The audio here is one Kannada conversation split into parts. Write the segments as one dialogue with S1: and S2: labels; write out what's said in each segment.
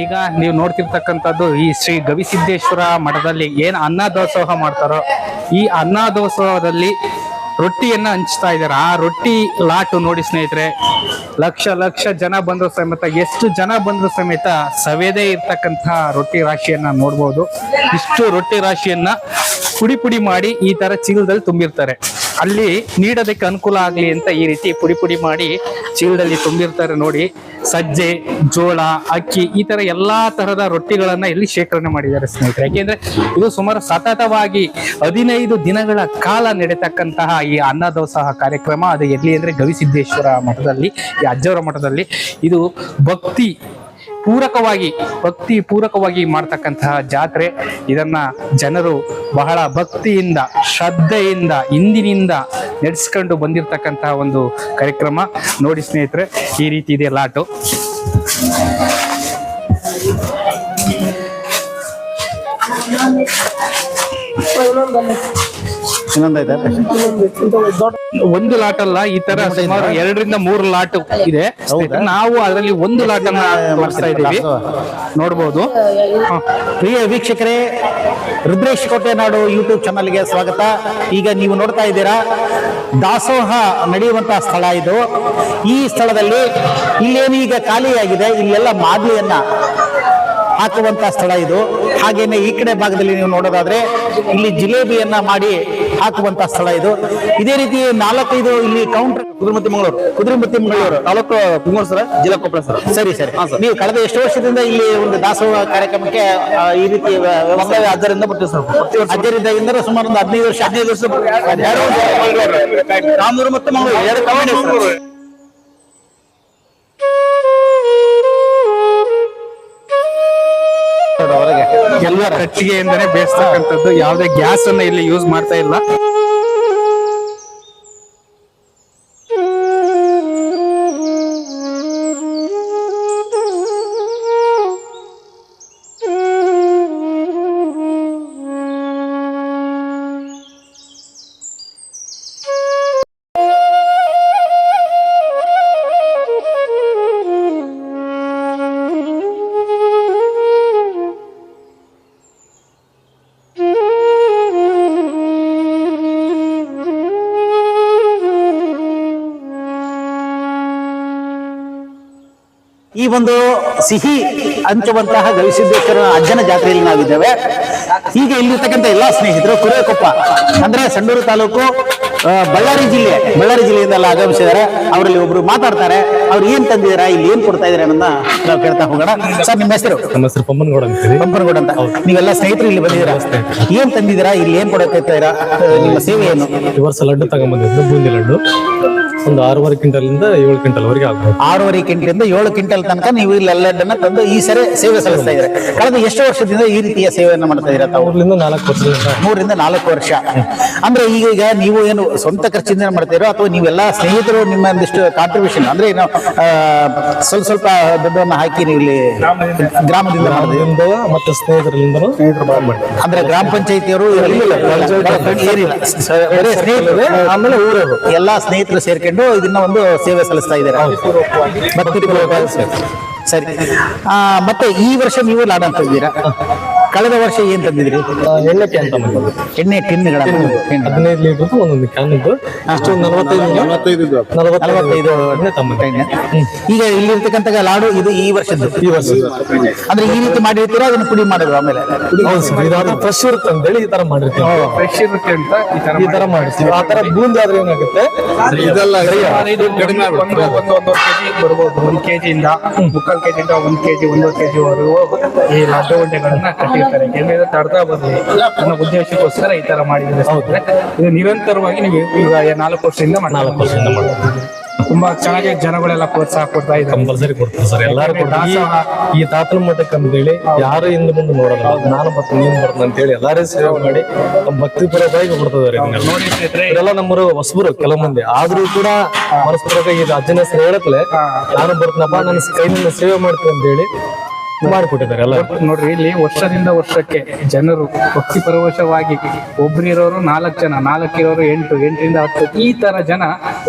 S1: ಈಗ ನೀವು ನೋಡ್ತಿರ್ತಕ್ಕಂಥದ್ದು ಈ ಶ್ರೀ ಗವಿಸಿದ್ದೇಶ್ವರ ಮಠದಲ್ಲಿ ಏನು ಅನ್ನದಾಸೋಹ ಮಾಡ್ತಾರೋ ಈ ಅನ್ನದಾಸೋಹದಲ್ಲಿ ರೊಟ್ಟಿಯನ್ನ ಹಂಚ್ತಾ ಇದ್ದಾರೆ. ಆ ರೊಟ್ಟಿ ಲಾಟು ನೋಡಿ ಸ್ನೇಹಿತರೆ, ಲಕ್ಷ ಲಕ್ಷ ಜನ ಬಂದ್ರು ಸಮೇತ, ಎಷ್ಟು ಜನ ಬಂದ್ರು ಸಮೇತ ಸವೇದೇ ಇರ್ತಕ್ಕಂಥ ರೊಟ್ಟಿ ರಾಶಿಯನ್ನ ನೋಡ್ಬೋದು. ಇಷ್ಟು ರೊಟ್ಟಿ ರಾಶಿಯನ್ನ ಪುಡಿ ಪುಡಿ ಮಾಡಿ ಈ ತರ ಚೀಲದಲ್ಲಿ ತುಂಬಿರ್ತಾರೆ. ಅಲ್ಲಿ ನೀಡೋದಕ್ಕೆ ಅನುಕೂಲ ಆಗ್ಲಿ ಅಂತ ಈ ರೀತಿ ಪುಡಿ ಪುಡಿ ಮಾಡಿ ಚೀಲದಲ್ಲಿ ತುಂಬಿರ್ತಾರೆ. ನೋಡಿ, ಸಜ್ಜೆ, ಜೋಳ, ಅಕ್ಕಿ, ಈ ತರ ಎಲ್ಲಾ ತರದ ರೊಟ್ಟಿಗಳನ್ನ ಇಲ್ಲಿ ಶೇಖರಣೆ ಮಾಡಿದ್ದಾರೆ ಸ್ನೇಹಿತರೆ. ಯಾಕೆಂದ್ರೆ ಇದು ಸುಮಾರು ಸತತವಾಗಿ 15 ದಿನಗಳ ಕಾಲ ನಡೆತಕ್ಕಂತಹ ಈ ಅನ್ನದಾಸೋಹ ಕಾರ್ಯಕ್ರಮ. ಅದು ಎಲ್ಲಿ ಅಂದ್ರೆ ಗವಿಸಿದ್ದೇಶ್ವರ ಮಠದಲ್ಲಿ, ಈ ಅಜ್ಜವರ ಮಠದಲ್ಲಿ. ಇದು ಭಕ್ತಿ ಪೂರಕವಾಗಿ ಮಾಡ್ತಕ್ಕಂತಹ ಜಾತ್ರೆ. ಇದನ್ನ ಜನರು ಬಹಳ ಭಕ್ತಿಯಿಂದ, ಶ್ರದ್ಧೆಯಿಂದ ಇಂದಿನಿಂದ ನಡೆಸ್ಕೊಂಡು ಬಂದಿರತಕ್ಕಂತಹ ಒಂದು ಕಾರ್ಯಕ್ರಮ. ನೋಡಿ ಸ್ನೇಹಿತರೆ, ಈ ರೀತಿ ಇದೆ ಲಾಟು. ಒಂದು ಲಾಟ್ ಅಲ್ಲ, ಈ ತರ ಸುಮಾರು 2 ರಿಂದ 3 ಲಾಟ್ ಇದೆ. ನಾವು ಅದರಲ್ಲಿ ಒಂದು ಲಾಟ್ ಅನ್ನ ತೋರಿಸ್ತಾ ಇದ್ದೀವಿ, ನೋಡ್ಬೋದು.
S2: ಪ್ರಿಯ ವೀಕ್ಷಕರೇ, ರುದ್ರೇಶ್ ಕೋಟೆನಾಡು ಯೂಟ್ಯೂಬ್ ಚಾನಲ್ಗೆ ಸ್ವಾಗತ. ಈಗ ನೀವು ನೋಡ್ತಾ ಇದ್ದೀರಾ, ದಾಸೋಹ ನಡೆಯುವಂತಹ ಸ್ಥಳ ಇದು. ಈ ಸ್ಥಳದಲ್ಲಿ ಇಲ್ಲೇನು ಈಗ ಖಾಲಿಯಾಗಿದೆ, ಇಲ್ಲೆಲ್ಲ ಮಾದಲಿಯನ್ನ ಹಾಕುವಂತ ಸ್ಥಳ ಇದು. ಹಾಗೇನೆ ಈ ಕಡೆ ಭಾಗದಲ್ಲಿ ನೀವು ನೋಡೋದಾದ್ರೆ ಇಲ್ಲಿ ಜಿಲೇಬಿಯನ್ನ ಮಾಡಿ ಹಾಕುವಂತ ಸ್ಥಳ ಇದು. ಇದೇ ರೀತಿ 4-5 ಇಲ್ಲಿ ಕೌಂಟರ್. ಕುದುರೆಮುತ್ತಿ ಮಂಗಳೂರು ತಾಲೂಕು ಕುಂಗೂರು ಸರ್, ಜಿಲ್ಲಾ ಕೊಪ್ಪಳ ಸರ್. ಸರಿ. ನೀವು ಕಳೆದ ಎಷ್ಟು ವರ್ಷದಿಂದ ಇಲ್ಲಿ ಒಂದು ದಾಸೋಹ ಕಾರ್ಯಕ್ರಮಕ್ಕೆ ಈ ರೀತಿ ಅಜ್ಜರಿಂದ ಬರ್ತೀವಿ ಸರ್? ಅಜ್ಜರಿಂದ ಸುಮಾರು ಒಂದು 15 ವರ್ಷ ರಾಮನೂರು ಮತ್ತು ಮಂಗಳೂರು
S1: ಎಲ್ಲ ಕಟ್ಟಿಗೆಯಿಂದನೇ ಬೇಯಿಸ್ತಕ್ಕಂಥದ್ದು. ಯಾವುದೇ ಗ್ಯಾಸ್ ಅನ್ನ ಇಲ್ಲಿ ಯೂಸ್ ಮಾಡ್ತಾ ಇಲ್ಲ.
S2: ಈ ಒಂದು ಸಿಹಿ ಹಂಚುವಂತಹ ಗವಿಸಿದ್ದೇಶ್ವರ ಅಜ್ಜನ ಜಾತ್ರೆಯಲ್ಲಿ ನಾವಿದ್ದೇವೆ. ಈಗ ಇಲ್ಲಿರ್ತಕ್ಕಂಥ ಎಲ್ಲಾ ಸ್ನೇಹಿತರು ಕುರೆಕೊಪ್ಪ ಅಂದ್ರೆ ಸಂಡೂರು ತಾಲೂಕು, ಬಳ್ಳಾರಿ ಜಿಲ್ಲೆಯಿಂದ ಎಲ್ಲ ಆಗಮಿಸಿದ್ದಾರೆ. ಅವರಲ್ಲಿ ಒಬ್ರು ಮಾತಾಡ್ತಾರೆ. ಅವ್ರು ಏನ್ ತಂದಿದಾರ, ಇಲ್ಲಿ ಏನ್ ಕೊಡ್ತಾ ಇದಾರೆ ಅನ್ನೋದನ್ನ ನಾವು ಕೇಳ್ತಾ ಹೋಗೋಣ. ಸರ್, ನಿಮ್ಮ ಹೆಸರು?
S3: ನಮ್ಮ ಹೆಸರು
S2: ಪಂಪನಗೌಡ ಅಂತ. ನೀವೆಲ್ಲ ಸ್ನೇಹಿತರು ಇಲ್ಲಿ ಬಂದಿದ್ದೀರಾ, ಏನ್ ತಂದಿದ್ದೀರಾ, ಇಲ್ಲಿ ಏನ್ ಕೊಡಕ್ಕೆ ಇದ್ದೀರಾ, ನಿಮ್ಮ ಸೇವೆ ಏನು?
S3: ಈ ವರ್ಷ ಲಡ್ಡು ತಗೊಂಡ್ಬಂದಿದ್ದು, ಬೂಂದಿ ಲಡ್ಡು. ಒಂದು 6.5 ಕ್ವಿಂಟಲಿಂದ 7 ಕ್ವಿಂಟಲ್ವರೆಗೆ ಆಗ್ಬೋದು.
S2: 6.5 ಕ್ವಿಂಟಲಿಂದ 7 ಕ್ವಿಂಟಲ್ ತನಕ ನೀವು ಇಲ್ಲಿ ಲಡ್ಡನ್ನ ತಂದು ಈ ಸರಿ ಸೇವೆ ಸಲ್ಲಿಸ್ತಾ ಇದ್ದಾರೆ. ಕಳೆದ ಎಷ್ಟು ವರ್ಷದಿಂದ ಈ ರೀತಿಯ ಸೇವೆಯನ್ನು ಮಾಡ್ತಾ ಇದ್ದೀರಾ ತಾವು? 3 ರಿಂದ 4 ವರ್ಷ. ಅಂದ್ರೆ ಈಗ ನೀವು ಏನು ಸ್ವಂತ ಖರ್ಚಿಂದ ಮಾಡ್ತೀರೋ ಅಥವಾ ನೀವೆಲ್ಲ ಸ್ನೇಹಿತರು ನಿಮ್ಮ ಒಂದಿಷ್ಟು ಕಾಂಟ್ರಿಬ್ಯೂಷನ್ ಅಂದ್ರೆ ಏನು ಸ್ವಲ್ಪ ದುಡ್ಡನ್ನು ಹಾಕಿ ನೀವು ಇಲ್ಲಿ ಗ್ರಾಮದಿಂದ
S3: ಮತ್ತೆ ಸ್ನೇಹಿತರಿಂದ
S2: ಅಂದ್ರೆ ಗ್ರಾಮ ಪಂಚಾಯತಿಯವರು ಆಮೇಲೆ ಊರವರು ಎಲ್ಲಾ ಸ್ನೇಹಿತರು ಸೇರ್ಕೊಂಡು ಇದನ್ನ ಒಂದು ಸೇವೆ ಸಲ್ಲಿಸ್ತಾ ಇದ್ದಾರೆ. ಸರಿ. ಮತ್ತೆ ಈ ವರ್ಷ ನೀವು ಲಾಡ ಅಂತ ಇದ್ದೀರಾ. ಕಳೆದ ವರ್ಷ ಏನ್ ತಂದಿದ್ರಿ?
S3: ಎಣ್ಣೆ ಕ್ಯಾನ್ ತಗೊಂಡು,
S2: ಎಣ್ಣೆ ಟಿನ್ಗಳ
S3: 15 ಲೀಟರ್ ಒಂದೊಂದು ಕ್ಯಾನ್ ಇದ್ದು, ಅಷ್ಟು 45 ಎಣ್ಣೆ ತಗೊಂಡು.
S2: ಈಗ ಇಲ್ಲಿರ್ತಕ್ಕಂಥ ಲಾಡು ಇದು ಈ ವರ್ಷದ್ದು. ಅಂದ್ರೆ ಈ ರೀತಿ ಮಾಡಿರ್ತೀರಾ, ಅದನ್ನ ಪುಡಿ ಮಾಡೋದು ಆಮೇಲೆ?
S3: ಫ್ರೆಶ್ ಇರುತ್ತೆ ಅಂತೇಳಿ ಈ ತರ ಮಾಡಿರ್ತೀವಿ.
S1: ಫ್ರೆಶ್ ಇರುತ್ತೆ ಅಂತ
S3: ಈ ತರ ಮಾಡಿರ್ತೀವಿ. ಆ ತರ ಬೂಂದಿ ಆದ್ರೆ ಏನಾಗುತ್ತೆ,
S1: ಇದೆಲ್ಲ 1 ಕೆಜಿ ಬರ್ಬೋದು. 1 ಕೆಜಿಯಿಂದ 3/4 ಕೆಜಿಯಿಂದ 1 ಕೆಜಿ 1 ಕೆಜಿವರೆಗೂ ಈ ಲಡ್ಡು ಉಂಡೆಗಳನ್ನ ಕಟ್ಟಿರ್ತಾರೆ. ಯಾಕೆಂದ್ರೆ ತಡ್ತಾ ಬರಲಿ ಅನ್ನೋ ಉದ್ದೇಶಕ್ಕೋಸ್ಕರ ಈ ತರ ಮಾಡಿದ್ರೆ ಇದು ನಿರಂತರವಾಗಿ ನೀವು ಈಗ 4 ವರ್ಷದಿಂದ ಮಾಡ್ತೀವಿ. ತುಂಬಾ ಚೆನ್ನಾಗಿ ಜನಗಳೆಲ್ಲ ಪ್ರೋತ್ಸಾಹ ಕೊಡ್ತಾ ಇದ್ದಾರೆ.
S3: ಕಂಪಲ್ಸರಿ ಕೊಡ್ತಾರೆ ಸರ್, ಎಲ್ಲಾರು. ಈ ತಾತನ ಮಠಕ್ಕೆ ಅಂತೇಳಿ ಯಾರು ಹಿಂದೆ ಮುಂದೆ ನೋಡಲ್ಲ, ನಾನು ಮತ್ತೆ ನೀನ್ ಬರ್ತೀನಿ ಅಂತ ಹೇಳಿ ಎಲ್ಲಾರೇ ಸೇವೆ ಮಾಡಿ ಭಕ್ತಿಪೂರ್ವಕವಾಗಿ ಕೊಡ್ತಿದ್ದಾರೆ. ಇದೆಲ್ಲ ನಮ್ಮರು ಹೊಸಬರು ಕೆಲವು ಮಂದಿ ಆದ್ರೂ ಕೂಡ ಮನಸ್ಪೂರ್ವಕ ಇದು ಅಜ್ಜನ ಹೆಸರು ಹೇಳತ್ಲೆ ನಾನು ಬರ್ತೀನಪ್ಪ, ನನ್ನ ಕೈನಿಂದ ಸೇವೆ ಮಾಡ್ತೀನಿ ಅಂತ ಹೇಳಿ ಮಾಡಿಕೊಟ್ಟಿದ್ದಾರೆ ಎಲ್ಲ.
S1: ನೋಡ್ರಿ, ಇಲ್ಲಿ ವರ್ಷದಿಂದ ವರ್ಷಕ್ಕೆ ಜನರು ಭಕ್ತಿ ಪರವಶವಾಗಿ ಒಬ್ರಿರೋರು 4 ಜನ, 4 ಇರೋರು 8, 8ರಿಂದ 10, ಈ ತರ ಜನ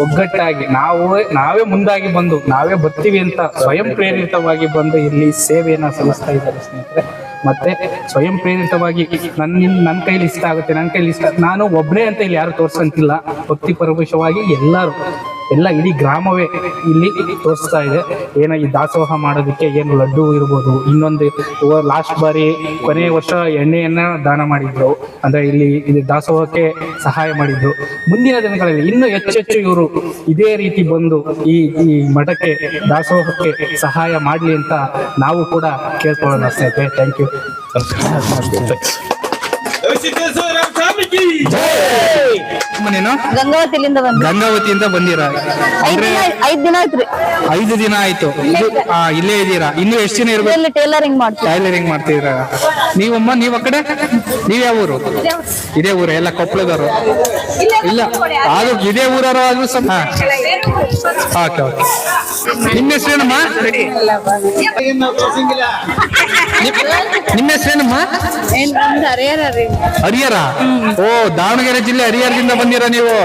S1: ಒಗ್ಗಟ್ಟಾಗಿ ನಾವೇ ಮುಂದಾಗಿ ಬಂದು ನಾವೇ ಬರ್ತೀವಿ ಅಂತ ಸ್ವಯಂ ಪ್ರೇರಿತವಾಗಿ ಬಂದು ಇಲ್ಲಿ ಸೇವೆಯನ್ನ ಸಲ್ಲಿಸ್ತಾ ಇದ್ದಾರೆ ಸ್ನೇಹಿತರೆ. ಮತ್ತೆ ಸ್ವಯಂ ಪ್ರೇರಿತವಾಗಿ ನನ್ನ ಕೈಲಿ ಇಷ್ಟ ಆಗುತ್ತೆ, ನನ್ನ ಕೈಲಿ ಇಷ್ಟ, ನಾನು ಒಬ್ಬನೇ ಅಂತ ಇಲ್ಲಿ ಯಾರು ತೋರ್ಸಂತಿಲ್ಲ. ಭಕ್ತಿ ಪರವಶವಾಗಿ ಎಲ್ಲ ಇಡೀ ಗ್ರಾಮವೇ ಇಲ್ಲಿ ತೋರಿಸ್ತಾ ಇದೆ. ಏನೋ ಈ ದಾಸೋಹ ಮಾಡೋದಕ್ಕೆ ಏನು ಲಡ್ಡು ಇರ್ಬೋದು, ಇನ್ನೊಂದು ಲಾಸ್ಟ್ ಬಾರಿ ಕೊನೆಯ ವರ್ಷ ಎಣ್ಣೆಯನ್ನ ದಾನ ಮಾಡಿದ್ರು, ಅಂದ್ರೆ ಇಲ್ಲಿ ದಾಸೋಹಕ್ಕೆ ಸಹಾಯ ಮಾಡಿದ್ರು. ಮುಂದಿನ ದಿನಗಳಲ್ಲಿ ಇನ್ನೂ ಹೆಚ್ಚೆಚ್ಚು ಇವರು ಇದೇ ರೀತಿ ಬಂದು ಈ ಮಠಕ್ಕೆ ದಾಸೋಹಕ್ಕೆ ಸಹಾಯ ಮಾಡಲಿ ಅಂತ ನಾವು ಕೂಡ ಕೇಳ್ಕೊಳ್ಳೋಣ ಸ್ನೇಹಿತರೆ. Thank you. ನೀನು
S4: ಗಂಗಾವತಿಲಿಂದ ಬಂದ
S1: ಗಂಗಾವತಿಯಿಂದ ಬಂದಿರ ಅಂದ್ರೆ
S4: 5 ದಿನ ಆಯ್ತ್ರಿ.
S1: 5 ದಿನ ಆಯ್ತು. ಇಲ್ಲೇ ಇದ್ದೀರಾ? ಇನ್ನು ಎಷ್ಟು ದಿನ ಇರ್ಬೇಕು?
S4: ಇಲ್ಲಿ ಟೈಲರಿಂಗ್ ಮಾಡ್ತೀವಿ.
S1: ಟೈಲರಿಂಗ್ ಮಾಡ್ತೀರಾ ನೀವಮ್ಮ? ನೀವ್ ಆ ಕಡೆ, ನೀವ್ ಯಾವ ಊರು? ಇದೇ ಊರು, ಎಲ್ಲ ಕೊಪ್ಪಳದವರು? ಇಲ್ಲ, ಅದು ಇದೇ ಊರವರು ಆದ್ರೂ ಸ್ವಲ್ಪ. Okay okay. ನಿಮ್ಮ ಹೆಸರೇನಮ್ಮ? ನಿಮ್ಮ ಹೆಸರೇನಮ್ಮ? ಹರಿಹರ? ಓ, ದಾವಣಗೆರೆ ಜಿಲ್ಲೆ ಹರಿಹರದಿಂದ ಬಂದಿರಾ ನೀವು?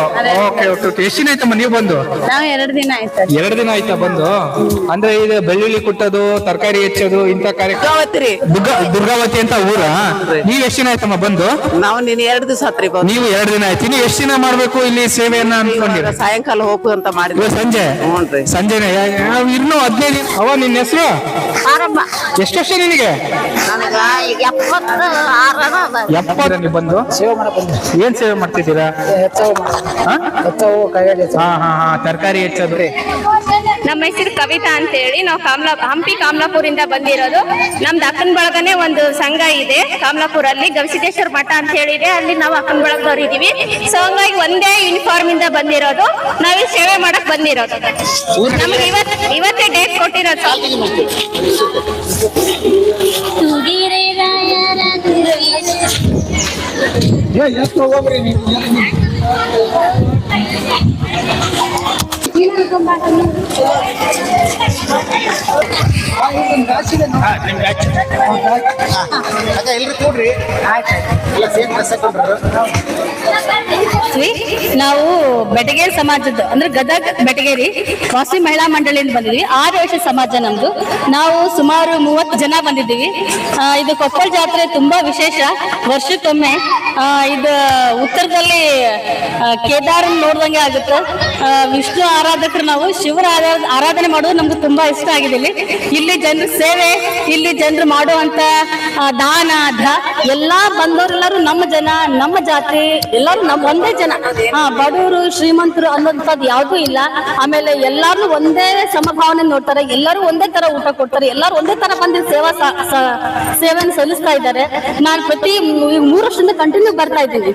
S1: Okay okay okay. ಎಷ್ಟು ದಿನ ಆಯ್ತಮ್ಮ ನೀವು ಬಂದು?
S4: ನಾವು 2 ದಿನ ಆಯ್ತು.
S1: 2 ದಿನ ಆಯ್ತಾ ಬಂದು? ಅಂದ್ರೆ ಇದು ಬೆಳ್ಳುಳ್ಳಿ ಕುಟ್ಟೋದು, ತರಕಾರಿ ಹೆಚ್ಚೋದು, ಇಂಥ ಕಾರ್ಯಕ್ರಮ. ದುರ್ಗಾವತಿ ಅಂತ ಊರ? ನೀವ್ ಎಷ್ಟು ದಿನ ಆಯ್ತಮ್ಮ ಬಂದು?
S5: ನಾವು ನೀನ್ 2 ದಿವಸ ಆತ್ರಿ ಬಂದು.
S1: ನೀವು 2 ದಿನ ಆಯ್ತು. ಇನ್ನು ಎಷ್ಟು ದಿನ ಮಾಡ್ಬೇಕು ಇಲ್ಲಿ ಸೇವೆಯನ್ನ ಅನ್ಕೊಂಡಿರ?
S5: ಸಾಯಂಕಾಲ ಹೋಗು ಅಂತ ಮಾಡಿದ್ವಿ.
S1: ಸಂಜೆ?
S5: ಹ್ಞೂನ್ರಿ.
S1: ಸಂಜೆನೆ ಇನ್ನು 15 ದಿನ. ಅವ ನಿನ್ನ ಹೆಸರು? ಎಷ್ಟು ವರ್ಷ ನಿನಗೆ? 70 ನೀವು ಬಂದು ಏನ್ ಸೇವೆ ಮಾಡ್ತಿದ್ದೀರಾ? ತರಕಾರಿ ಹೆಚ್ಚೋದು.
S6: ನಮ್ಮ ಹೆಸರು ಕವಿತಾ ಅಂತ ಹೇಳಿ, ನಾವು ಹಂಪಿ ಕಾಮಲಾಪುರಿಂದ ಬಂದಿರೋದು. ನಮ್ದು ಅಕ್ಕನ ಬಳಗನೆ ಒಂದು ಸಂಘ ಇದೆ ಕಾಮಲಾಪುರಲ್ಲಿ, ಗವಿಸಿದ್ದೇಶ್ವರ ಮಠ ಅಂತ ಹೇಳಿದೆ. ಅಲ್ಲಿ ನಾವು ಅಕ್ಕನ ಬಳಗದವ್ರು ಇದೀವಿ. ಸೊ ಹಂಗಾಗಿ ಒಂದೇ ಯೂನಿಫಾರ್ಮ್ ಇಂದ ಬಂದಿರೋದು, ನಾವೇ ಸೇವೆ ಮಾಡಕ್ ಬಂದಿರೋದು. ನಮ್ಗೆ ಇವತ್ತೇ ಡೇಟ್ ಕೊಟ್ಟಿರೋದು.
S4: ನಾವು ಬೆಟಗೇರಿ ಸಮಾಜದ ಅಂದ್ರೆ ಗದಗ ಬೆಟಗೇರಿ ವಾಸವಿ ಮಹಿಳಾ ಮಂಡಳಿಯಿಂದ ಬಂದಿದ್ವಿ. 6 ವರ್ಷ ಸಮಾಜ ನಮ್ದು. ನಾವು ಸುಮಾರು 30 ಜನ ಬಂದಿದ್ದೀವಿ. ಇದು ಕೊಪ್ಪಳ ಜಾತ್ರೆ ತುಂಬಾ ವಿಶೇಷ. ವರ್ಷಕ್ಕೊಮ್ಮೆ ಇದು ಉತ್ತರದಲ್ಲಿ ಕೇದಾರನ್ ನೋಡ್ದಂಗೆ ಆಗುತ್ತೆ. ವಿಷ್ಣು ಆರಾಧಕರು ನಾವು, ಶಿವರ ಆರಾಧನೆ ಮಾಡೋದು ನಮ್ಗೆ ತುಂಬಾ ಇಷ್ಟ ಆಗಿದೆ. ಇಲ್ಲಿ ಜನರ ಸೇವೆ, ಇಲ್ಲಿ ಜನರು ಮಾಡುವಂತ ದಾನ ಎಲ್ಲಾ ಬಂದವರೆಲ್ಲರೂ ನಮ್ಮ ಜನ, ನಮ್ಮ ಜಾತಿ, ಎಲ್ಲರೂ ಒಂದೇ ಜನ. ಬಡವರು ಶ್ರೀಮಂತರು ಅನ್ನೋಂಥದ್ದು ಯಾವ್ದೂ ಇಲ್ಲ. ಆಮೇಲೆ ಎಲ್ಲಾರು ಒಂದೇ ಸಮಭಾವನೆ ನೋಡ್ತಾರೆ, ಎಲ್ಲರೂ ಒಂದೇ ತರ ಊಟ ಕೊಡ್ತಾರೆ, ಎಲ್ಲರೂ ಒಂದೇ ತರ ಬಂದು ಸೇವೆಯನ್ನು ಸಲ್ಲಿಸ್ತಾ ಇದ್ದಾರೆ. ನಾನು ಪ್ರತಿ 3 ವರ್ಷದಿಂದ ಕಂಟಿನ್ಯೂ ಬರ್ತಾ ಇದ್ದೀವಿ.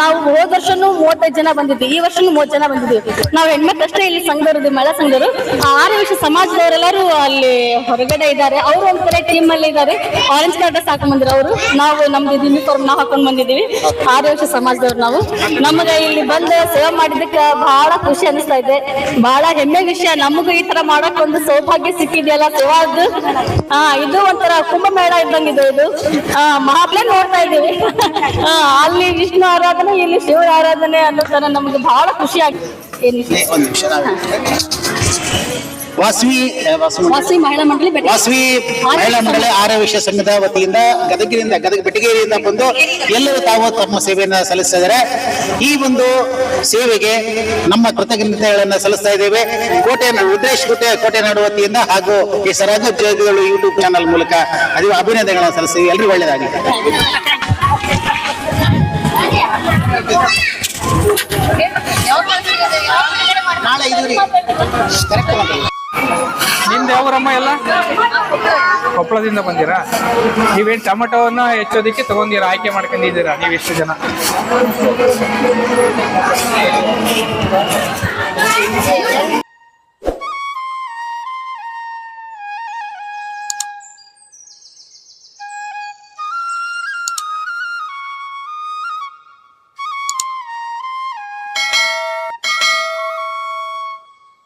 S4: ನಾವು ಹೋದ ವರ್ಷನೂ 35 ಜನ ಬಂದಿದ್ವಿ, ಈ ವರ್ಷನೂ 30 ಜನ ಬಂದಿದ್ವಿ. ನಾವು ಹೆಣ್ಮಕ್ಳಷ್ಟೇ ಇಲ್ಲಿ ಸಂಘದವರು, ಮಹಿಳಾ ಸಂಘದವರು. 6 ವರ್ಷ ಸಮಾಜದವರೆಲ್ಲರೂ ಅಲ್ಲಿ ಹೊರಗಡೆ ಇದ್ದಾರೆ. ಅವರು ಒಂದ್ ಕಡೆ ಟೀಮ್ ಅಲ್ಲಿ ಇದ್ದಾರೆ. ಆರೆಂಜ್ ಕಲರ್ ಡ್ರೆಸ್ ಹಾಕೊಂಡ್ ಬಂದಿರೋ ಅವರು. ನಾವು ನಮ್ದು ಯೂನಿಫಾರ್ಮ್ ನಾವು ಹಾಕೊಂಡ್ ಬಂದಿದ್ದೀವಿ. 6 ವರ್ಷ ಸಮಾಜದವ್ರು ನಾವು. ನಮಗೆ ಇಲ್ಲಿ ಬಂದು ಸೇವೆ ಮಾಡಿದ್ದಕ್ಕೆ ಬಹಳ ಖುಷಿ ಅನಿಸ್ತಾ ಇದೆ. ಬಹಳ ಹೆಮ್ಮೆ ವಿಷಯ. ನಮಗೂ ಈ ತರ ಮಾಡಕ್ ಒಂದು ಸೌಭಾಗ್ಯ ಸಿಕ್ಕಿದೆಯಲ್ಲ ಸೇವಾದ್ದು. ಇದು ಒಂಥರ ಕುಂಭಮೇಳ ಇದ್ದಂಗಿದೆ. ಇದು ಮಹಾಪ್ಲೇ ನೋಡ್ತಾ ಇದ್ದೀವಿ. ಅಲ್ಲಿ ವಿಷ್ಣು ಆರಾಧನೆ, ಇಲ್ಲಿ ಶಿವ ಆರಾಧನೆ ಅನ್ನೋ ತರ ನಮ್ಗೆ ಬಹಳ ಖುಷಿ ಆಗಿದೆ. ವಾಸವಿ ಮಹಿಳಾ ಮಂಡಳಿ
S2: ವಾಸವಿ ಮಹಿಳಾ ಮಂಡಳಿ ಆರ್ಯವೈಶ್ಯ ಸಂಘದ ವತಿಯಿಂದ ಗದಗ ಬೆಟಗೇರಿಯಿಂದ ಬಂದು ಎಲ್ಲರೂ ತಾವು ತಮ್ಮ ಸೇವೆಯನ್ನ ಸಲ್ಲಿಸ್ತಾ ಇದ್ದಾರೆ. ಈ ಒಂದು ಸೇವೆಗೆ ನಮ್ಮ ಕೃತಜ್ಞತೆಗಳನ್ನ ಸಲ್ಲಿಸ್ತಾ ಇದ್ದೇವೆ. ರುದ್ರೇಶ್ ಕೋಟೆನಾಡು ವತಿಯಿಂದ ಹಾಗೂ ಈ ಸರಾಗ ಉದ್ಯೋಗಿಗಳು ಯೂಟ್ಯೂಬ್ ಚಾನಲ್ ಮೂಲಕ ಅಭಿನಂದನೆಗಳನ್ನ ಸಲ್ಲಿಸ್ತೀವಿ. ಎಲ್ಲರಿಗೂ ಒಳ್ಳೆಯದಾಗಲಿ. ನಾಳೆ 5 ಕರೆಕ್ಟ್.
S1: ನಿಮ್ದು ಯಾವರಮ್ಮ? ಎಲ್ಲ ಕೊಪ್ಪಳದಿಂದ ಬಂದಿರಾ? ನೀವೇನ್ ಟೊಮೆಟೋವನ್ನ ಹೆಚ್ಚೋದಿಕ್ಕೆ ತಗೊಂಡಿರಾ, ಆಯ್ಕೆ ಮಾಡ್ಕೊಂಡಿದ್ದೀರಾ? ನೀವು ಎಷ್ಟು ಜನ?